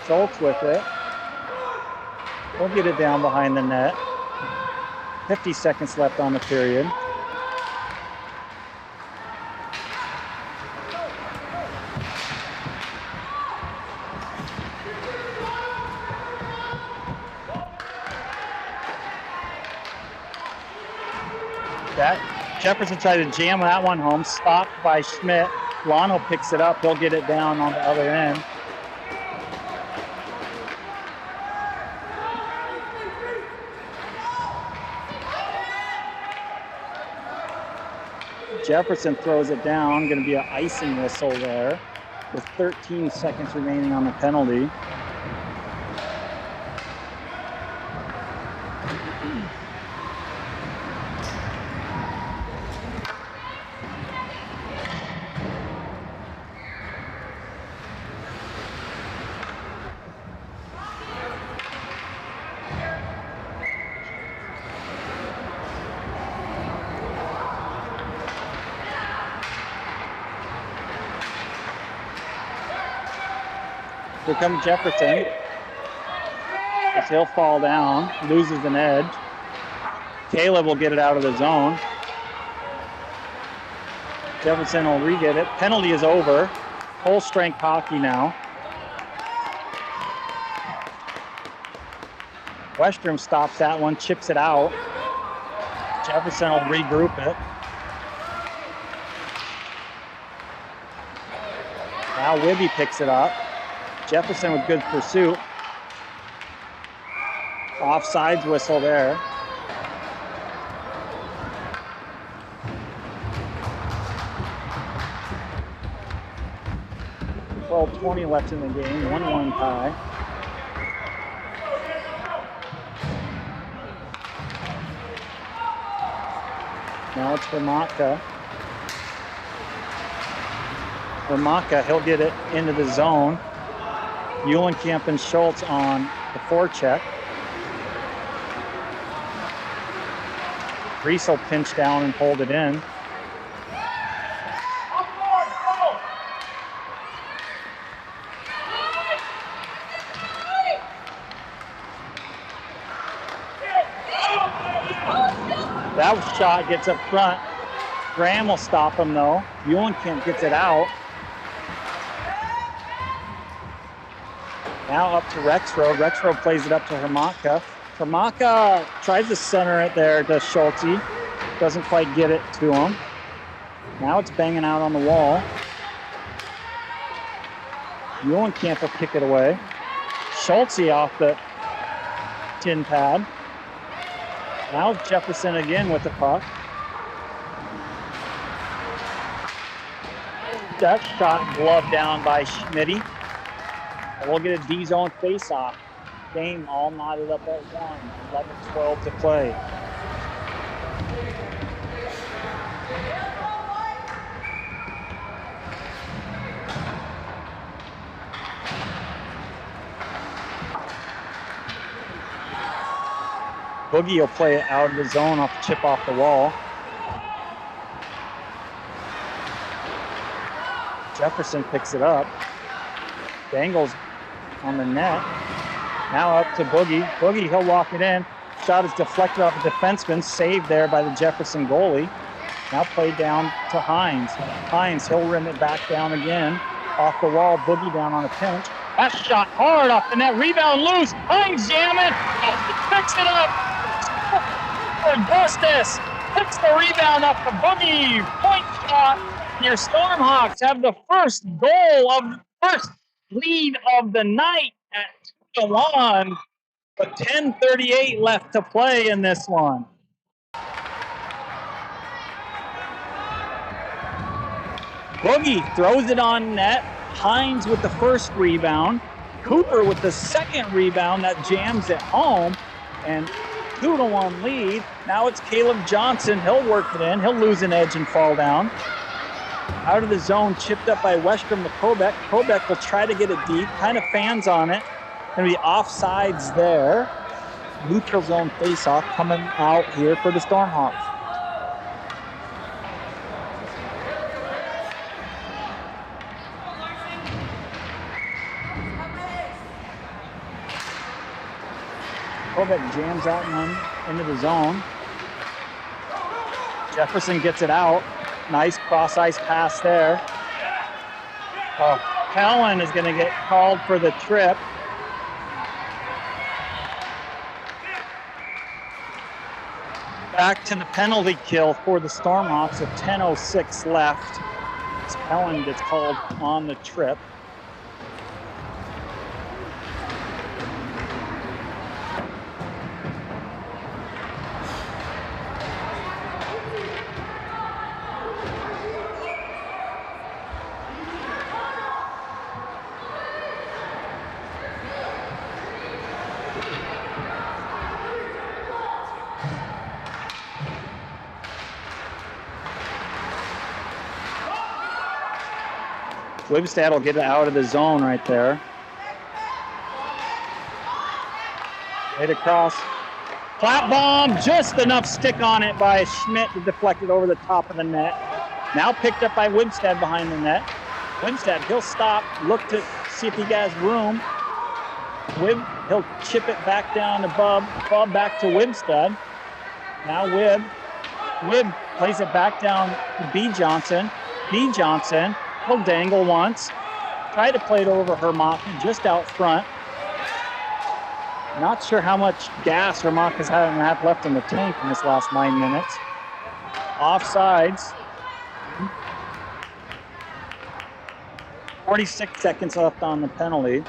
Schultz with it. We'll get it down behind the net. 50 seconds left on the period. Jefferson tried to jam that one home, stopped by Schmidt. Lano picks it up, he'll get it down on the other end. Jefferson throws it down, gonna be an icing whistle there with 13 seconds remaining on the penalty. Here comes Jefferson. As he'll fall down, loses an edge. Caleb will get it out of the zone. Jefferson will re-get it. Penalty is over. Full strength hockey now. Westrom stops that one, chips it out. Jefferson will regroup it. Now Wibby picks it up. Jefferson with good pursuit. Offsides whistle there. .20 left in the game, 1-1 tie. Now it's Hermaka. Hermaka, he'll get it into the zone. Eulenkamp and Schultz on the forecheck. Reese will pinch down and hold it in. That shot gets up front. Graham will stop him though. Eulenkamp gets it out. Now up to Rexroad. Rexroad plays it up to Hermaka. Hermaka tries to center it there to Schultz. Doesn't quite get it to him. Now it's banging out on the wall. Eulenkamp will kick it away. Schultz off the tin pad. Now Jefferson again with the puck. That shot gloved down by Schmitty. We'll get a D-zone face-off. Game all knotted up at 1. 11-12 to play. Boogie will play it out of the zone off the chip off the wall. Jefferson picks it up. Dangles on the net. Now up to Boogie. Boogie, he'll walk it in. Shot is deflected off a defenseman. Saved there by the Jefferson goalie. Now played down to Hines. Hines, he'll rim it back down again. Off the wall, Boogie down on a pinch. That shot hard off the net. Rebound loose. Hines jamming. Picks it up. Augustus picks the rebound up to Boogie. Point shot. Your Stormhawks have the first lead of the night at 2-1, but 10:38 left to play in this one. Boogie throws it on net. Hines with the first rebound. Cooper with the second rebound that jams it home. And 2-1 lead. Now it's Caleb Johnson. He'll work it in. He'll lose an edge and fall down. Out of the zone, chipped up by Westrom to Kobeck. Kobeck will try to get it deep, kind of fans on it. Gonna be offsides there. Neutral zone face-off coming out here for the Stormhawks. Kobeck jams that one into the zone. Jefferson gets it out. Nice cross-ice pass there. Oh, Callan is going to get called for the trip. Back to the penalty kill for the Stormhawks with 10:06 left. Callan gets called on the trip. Wibstad will get it out of the zone right there. Hit across. Clap bomb, just enough stick on it by Schmidt to deflect it over the top of the net. Now picked up by Wibstad behind the net. Wibstad, he'll stop, look to see if he has room. He'll chip it back down to Bub. Bub back to Wibstad. Now Wib plays it back down to B. Johnson. B. Johnson. He'll dangle once. Try to play it over Hermaka just out front. Not sure how much gas Hermaka's had left in the tank in this last 9 minutes. Offsides. 46 seconds left on the penalty.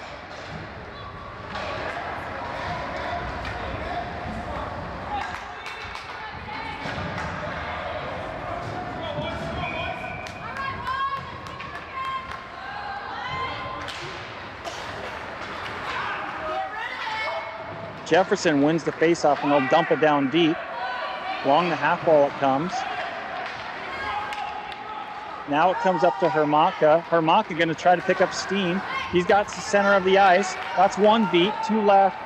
Jefferson wins the faceoff and they'll dump it down deep. Along the half wall it comes. Now it comes up to Hermaka. Hermaka going to try to pick up steam. He's got the center of the ice. That's one beat, two left.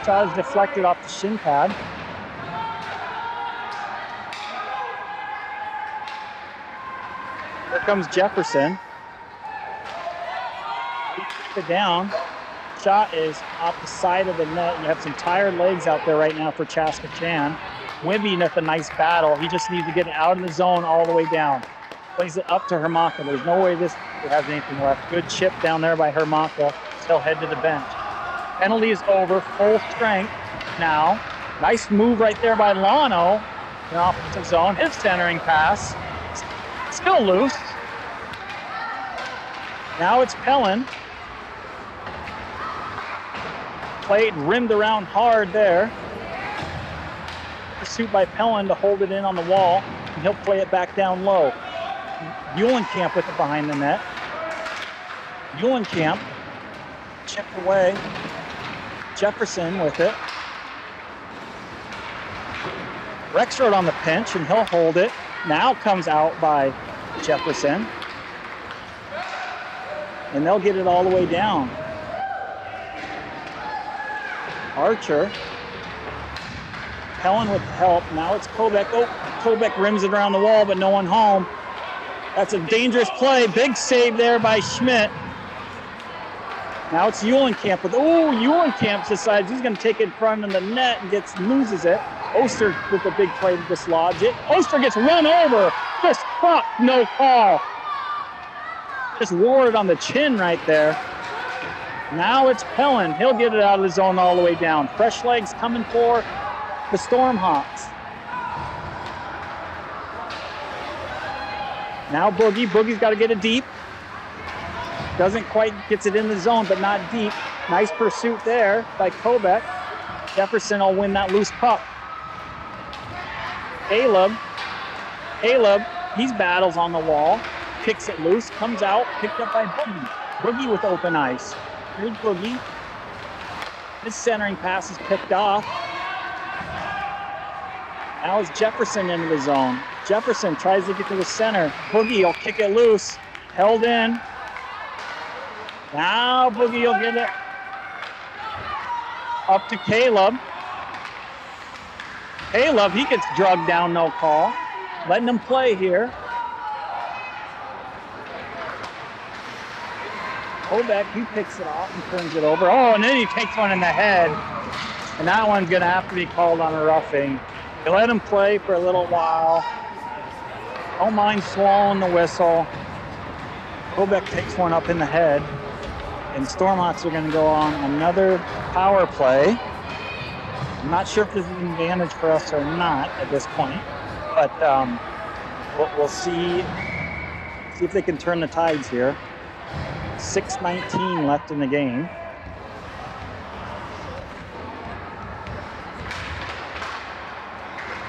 Shot is deflected off the shin pad. Here comes Jefferson. He took it down. Shot is off the side of the net. You have some tired legs out there right now for Chaska Chan. Wibby with a nice battle. He just needs to get it out of the zone all the way down. Plays it up to Hermaka. There's no way this has anything left. Good chip down there by Hermaka. He'll head to the bench. Penalty is over. Full strength now. Nice move right there by Lano in offensive zone. His centering pass. Still loose. Now it's Pellin. Played, rimmed around hard there. Pursuit by Pellin to hold it in on the wall, and he'll play it back down low. Eulenkamp with it behind the net. Eulenkamp chipped away. Jefferson with it. Rexroth on the pinch, and he'll hold it. Now comes out by Jefferson. And they'll get it all the way down. Archer. Pellin with help. Now it's Kobeck. Oh, Kobeck rims it around the wall, but no one home. That's a dangerous play. Big save there by Schmidt. Now it's Eulenkamp with, Eulenkamp decides he's going to take it in front of the net and loses it. Oster with a big play to dislodge it. Oster gets run over. Just no call. Just wore it on the chin right there. Now it's Pellin. He'll get it out of the zone all the way down. Fresh legs coming for the Stormhawks. Now Boogie. Boogie's got to get it deep. Doesn't quite, gets it in the zone, but not deep. Nice pursuit there by Kobeck. Jefferson will win that loose puck. Caleb, he battles on the wall. Kicks it loose, comes out, picked up by Boogie. Boogie with open ice. Here's Boogie. His centering pass is picked off. Now it's Jefferson into the zone. Jefferson tries to get to the center. Boogie will kick it loose. Held in. Now Boogie will get it up to Caleb. Caleb, he gets drugged down, no call. Letting him play here. Kobeck, he picks it off and turns it over. Oh, and then he takes one in the head. And that one's going to have to be called on a roughing. You let him play for a little while. Don't mind swallowing the whistle. Kobeck takes one up in the head. And Stormhawks are going to go on another power play. I'm not sure if this is an advantage for us or not at this point. But we'll see if they can turn the tides here. 6:19 left in the game.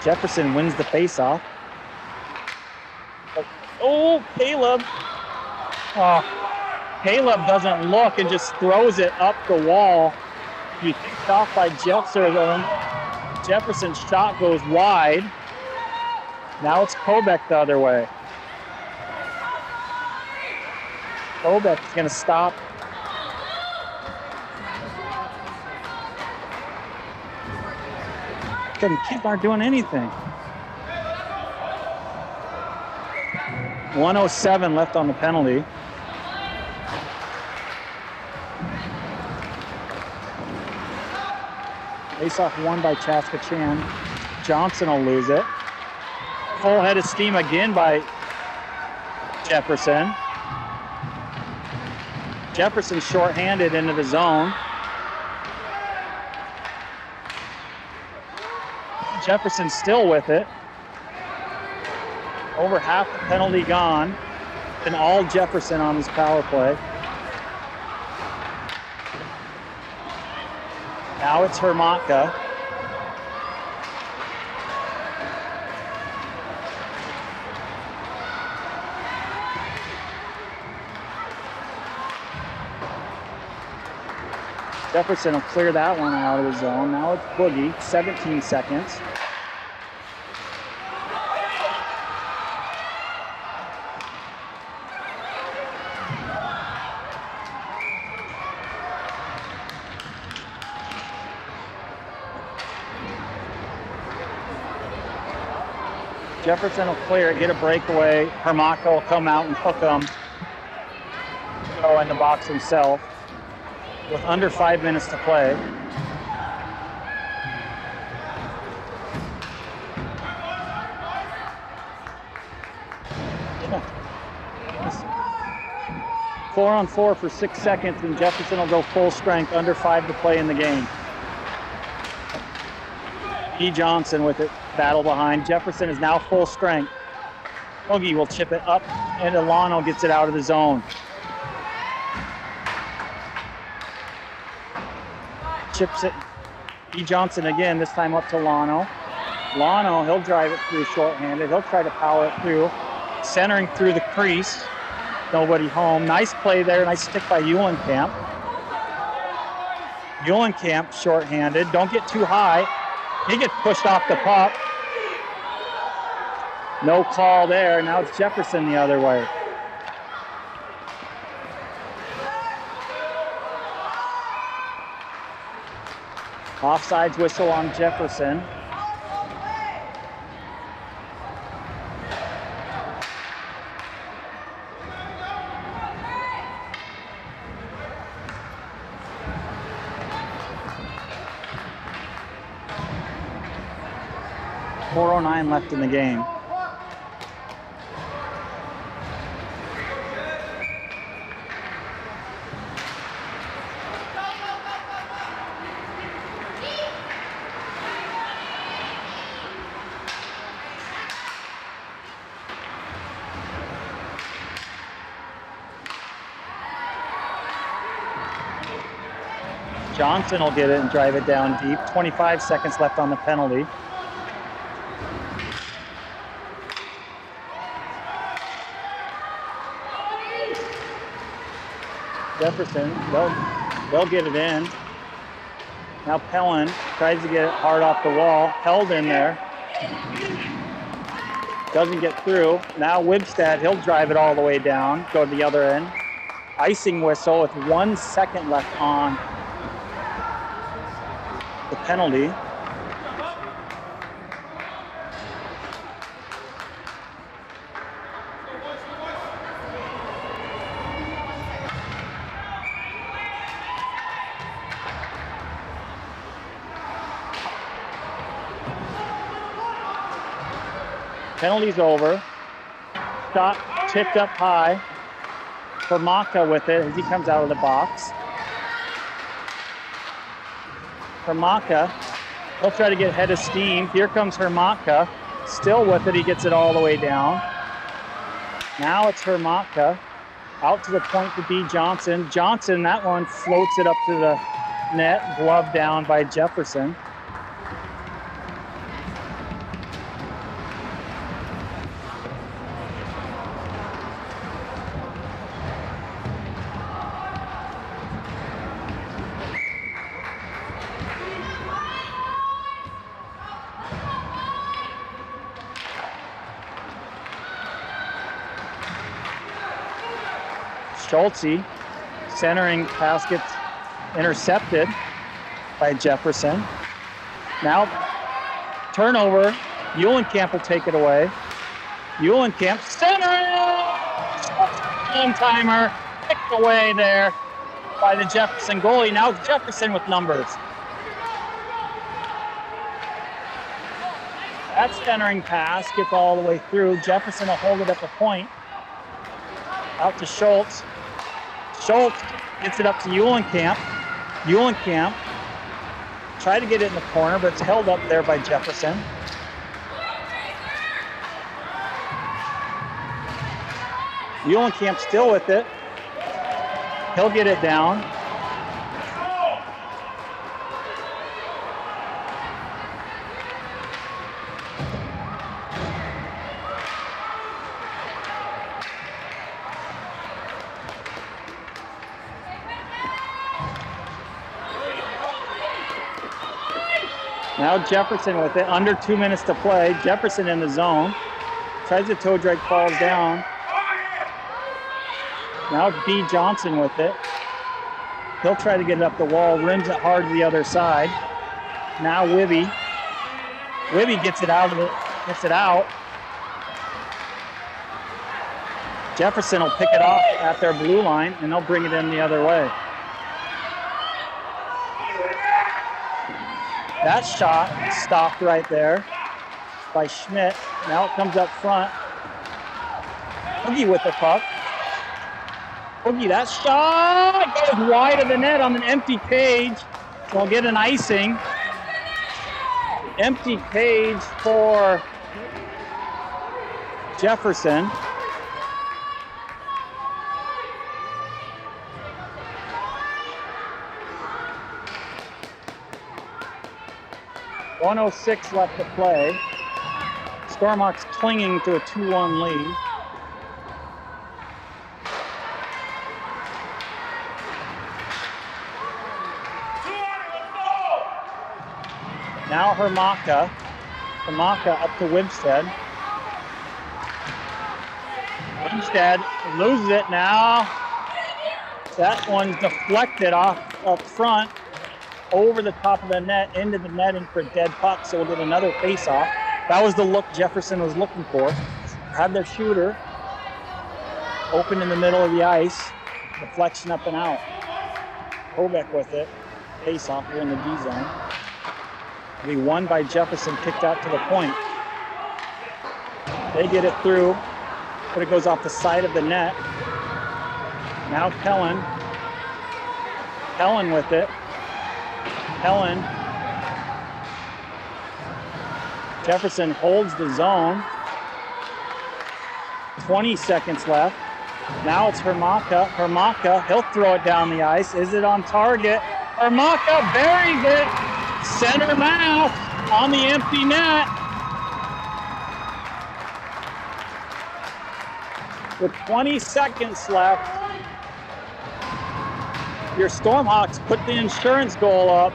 Jefferson wins the faceoff. Oh, Caleb. Oh, Caleb doesn't look and just throws it up the wall. He picked off by Jefferson. Jefferson's shot goes wide. Now it's Kobeck the other way. Kobeck's going to stop. Kids aren't doing anything. 1:07 left on the penalty. Face-off won by CCHA. Johnson will lose it. Full head of steam again by Jefferson. Jefferson shorthanded into the zone. Jefferson still with it. Over half the penalty gone. And all Jefferson on his power play. Now it's Hermatka. Jefferson will clear that one out of the zone. Now it's Boogie, 17 seconds. Jefferson will clear it, get a breakaway. Hermatka will come out and hook him. Go in the box himself. With under 5 minutes to play. Yeah. 4-on-4 for 6 seconds, and Jefferson will go full strength, under 5 to play in the game. E. Johnson with it, battle behind. Jefferson is now full strength. Boogie will chip it up, and Alano gets it out of the zone. Chips it. E. Johnson again, this time up to Lano. Lano, he'll drive it through shorthanded. He'll try to power it through. Centering through the crease. Nobody home. Nice play there. Nice stick by Eulenkamp. Eulenkamp shorthanded. Don't get too high. He gets pushed off the puck. No call there. Now it's Jefferson the other way. Offsides whistle on Jefferson. .409 left in the game. Johnson will get it and drive it down deep. 25 seconds left on the penalty. Jefferson, they'll get it in. Now Pellin tries to get it hard off the wall. Held in there. Doesn't get through. Now Wibstad, he'll drive it all the way down, go to the other end. Icing whistle with 1 second left on the penalty. Penalty's over. Shot tipped up high for Maka with it as he comes out of the box. Hermaka, he'll try to get ahead of steam. Here comes Hermaka, still with it. He gets it all the way down. Now it's Hermaka, out to the point to B. Johnson. Johnson, that one floats it up to the net, glove down by Jefferson. Schultze, centering pass gets intercepted by Jefferson. Now, turnover. Eulenkamp will take it away. Eulenkamp, centering! One-timer, picked away there by the Jefferson goalie. Now it's Jefferson with numbers. That centering pass gets all the way through. Jefferson will hold it at the point. Out to Schultz. Schultz gets it up to Eulenkamp. Eulenkamp tried to get it in the corner, but it's held up there by Jefferson. Eulenkamp still with it. He'll get it down. Now Jefferson with it, under 2 minutes to play. Jefferson in the zone. Tries the toe drag, falls down. Now B. Johnson with it. He'll try to get it up the wall, rims it hard to the other side. Now Wibby. Wibby gets it out. Jefferson will pick it off at their blue line, and they'll bring it in the other way. That shot stopped right there by Schmidt. Now it comes up front. Boogie with the puck. Boogie, that shot goes wide of the net on an empty page. So we'll get an icing. Empty page for Jefferson. .106 left to play. Stormhawks clinging to a 2-1 lead. Now Hermaka. Hermaka up to Wibstad. Wibstad loses it now. That one's deflected off up front, over the top of the net, into the netting for a dead puck, so we'll get another face-off. That was the look Jefferson was looking for. Had their shooter open in the middle of the ice, deflection up and out. Kovek with it, face-off here in the D zone. It'll be won by Jefferson, kicked out to the point. They get it through, but it goes off the side of the net. Now Kellen. Kellen with it. Kellen. Jefferson holds the zone. 20 seconds left. Now it's Hermaka. Hermaka, he'll throw it down the ice. Is it on target? Hermaka buries it. Center mass on the empty net. With 20 seconds left, your Stormhawks put the insurance goal up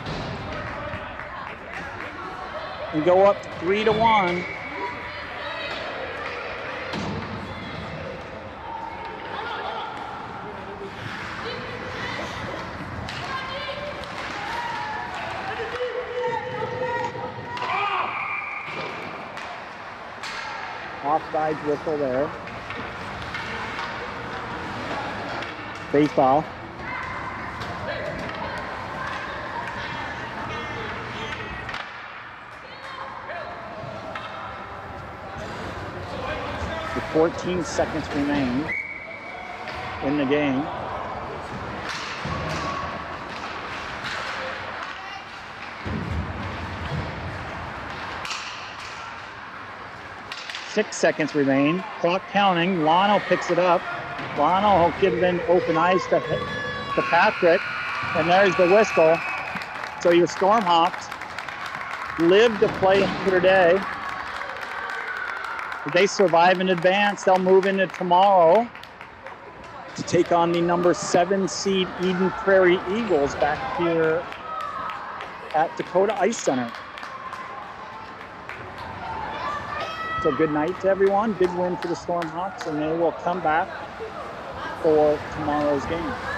and go up 3-1. offside whistle there. Face off. With 14 seconds remain in the game. Six seconds remain. Clock counting. Lano picks it up. Lano will give it in open ice to Patrick. And there's the whistle. So your Stormhawks live to play another day. If they survive in advance, they'll move into tomorrow to take on the number 7 seed Eden Prairie Eagles back here at Dakota Ice Center. So good night to everyone. Big win for the Stormhawks, and they will come back for tomorrow's game.